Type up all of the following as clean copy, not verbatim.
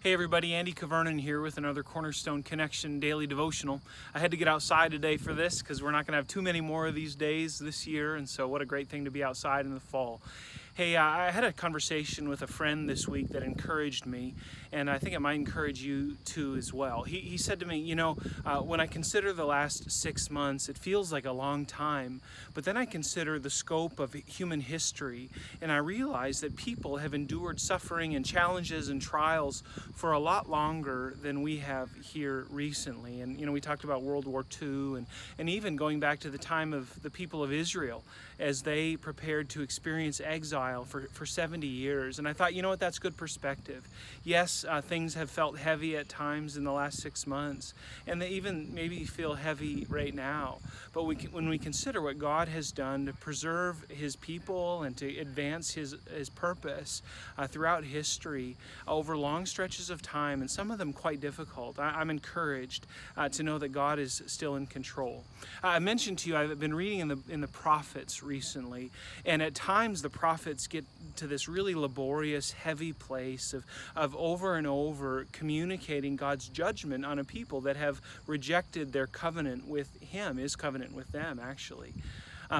Hey everybody, Andy Cavernan here with another Cornerstone Connection Daily Devotional. I had to get outside today for this because we're not going to have too many more of these days this year, and so what a great thing to be outside in the fall. Hey, I had a conversation with a friend this week that encouraged me, and I think it might encourage you too as well. He said to me, when I consider the last 6 months, it feels like a long time, but then I consider the scope of human history, and I realize that people have endured suffering and challenges and trials for a lot longer than we have here recently. And we talked about World War II and even going back to the time of the people of Israel as they prepared to experience exile for 70 years. And I thought, that's good perspective. Yes, things have felt heavy at times in the last 6 months, and they even maybe feel heavy right now. But when we consider what God has done to preserve His people and to advance His purpose throughout history over long stretches of time, and some of them quite difficult, I'm encouraged to know that God is still in control. I mentioned to you I've been reading in the prophets recently, and at times the prophets get to this really laborious, heavy place of over and over communicating God's judgment on a people that have rejected their covenant with Him, His covenant with them, actually.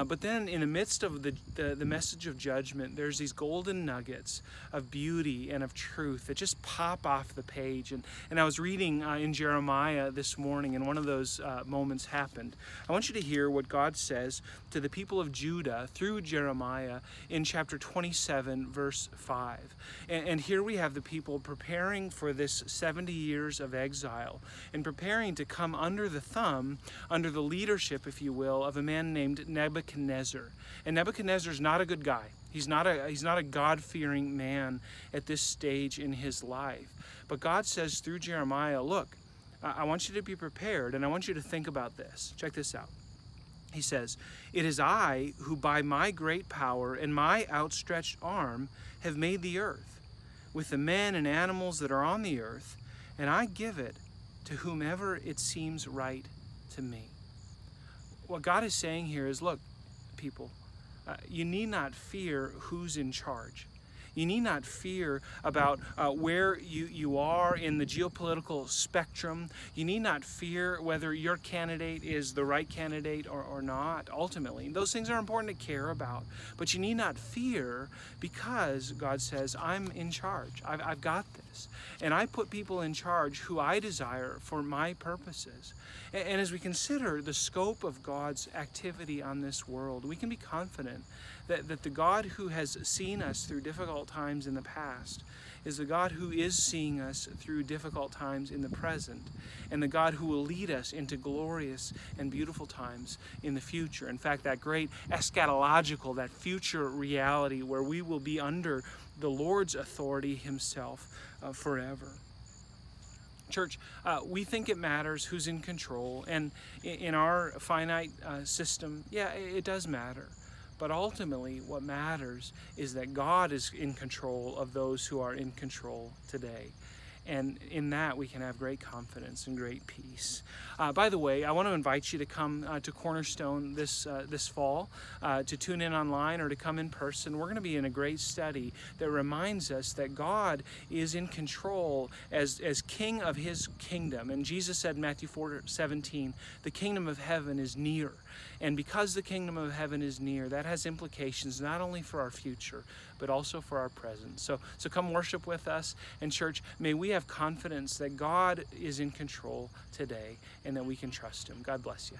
But then in the midst of the message of judgment, there's these golden nuggets of beauty and of truth that just pop off the page. And I was reading in Jeremiah this morning, and one of those moments happened. I want you to hear what God says to the people of Judah through Jeremiah in chapter 27, verse 5. And here we have the people preparing for this 70 years of exile and preparing to come under the leadership, if you will, of a man named Nebuchadnezzar. And Nebuchadnezzar is not a good guy. He's not a God-fearing man at this stage in his life. But God says through Jeremiah, look, I want you to be prepared, and I want you to think about this. Check this out. He says, "It is I who by my great power and my outstretched arm have made the earth, with the men and animals that are on the earth, and I give it to whomever it seems right to me." What God is saying here is, look, people, you need not fear who's in charge. You need not fear about where you are in the geopolitical spectrum. You need not fear whether your candidate is the right candidate or not, ultimately. Those things are important to care about. But you need not fear because God says, I'm in charge. I've got this. And I put people in charge who I desire for my purposes. And as we consider the scope of God's activity on this world, we can be confident that the God who has seen us through difficult times in the past is the God who is seeing us through difficult times in the present, and the God who will lead us into glorious and beautiful times in the future. In fact, that great eschatological, that future reality where we will be under the Lord's authority Himself forever. Church, we think it matters who's in control, and in our finite system, yeah, it does matter. But ultimately, what matters is that God is in control of those who are in control today. And in that, we can have great confidence and great peace. By the way, I want to invite you to come to Cornerstone this fall, to tune in online or to come in person. We're going to be in a great study that reminds us that God is in control as King of His kingdom. And Jesus said in Matthew 4:17, the kingdom of heaven is near. And because the kingdom of heaven is near, that has implications not only for our future, but also for our present. So come worship with us. And church, may we have confidence that God is in control today and that we can trust Him. God bless you.